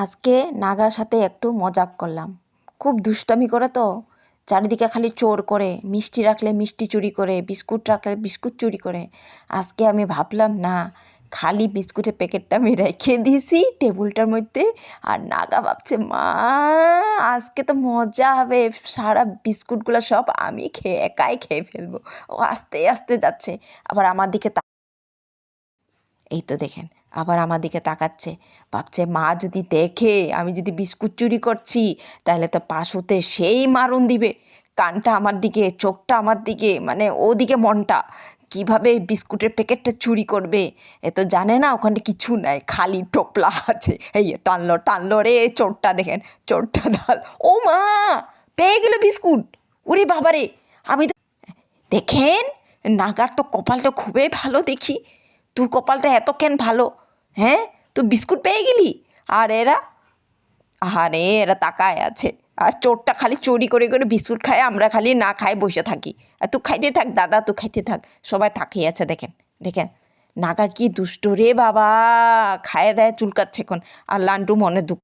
আজকে নাগার সাথে একটু মজাক করলাম। খুব দুষ্টামি করে তো, চারিদিকে খালি চোর করে, মিষ্টি রাখলে মিষ্টি চুরি করে, বিস্কুট রাখলে বিস্কুট চুরি করে। আজকে আমি ভাবলাম না, খালি বিস্কুটের প্যাকেটটা আমি রেখে দিয়েছি টেবিলটার মধ্যে। আর নাগা ভাবছে মা আজকে তো মজা হবে, সারা বিস্কুটগুলো সব আমি একাই খেয়ে ফেলবো। ও আস্তে আস্তে যাচ্ছে, আবার আমার দিকে এই তো দেখেন, আবার আমার দিকে তাকাচ্ছে। ভাবছে মা যদি দেখে আমি যদি বিস্কুট চুরি করছি, তাহলে তো পাশুতে সেই মারণ দিবে। কানটা আমার দিকে, চোখটা আমার দিকে, মানে ওদিকে মনটা। কিভাবে বিস্কুটের প্যাকেটটা চুরি করবে, এ তো জানে না ওখানে কিছু নাই, খালি টোপলা আছে। এই টানলো টানলো রে, চোরটা দেখেন, চোরটা ও মা, পেয়ে গেল বিস্কুট। ওরে বাবারে, আমি তো দেখেন, নাগার তো কপালটা খুবই ভালো দেখি। তোর কপালটা এত কেন ভালো? হ্যাঁ, তুই বিস্কুট পেয়ে গেলি। আর এরা, আহারে এরা তাকায় আছে। আর চোরটা খালি চুরি করে করে বিস্কুট খায়, আমরা খালি না খাই বসে থাকি। আর তুই খাইতে থাক দাদা, তুই খাইতে থাক। সবাই তাকিয়ে আছে দেখেন, দেখেন নাগার কি দুষ্ট রে বাবা, খায় দেয় চুলকাচ্ছে এখন। আর লান্টু মনে দুঃখ।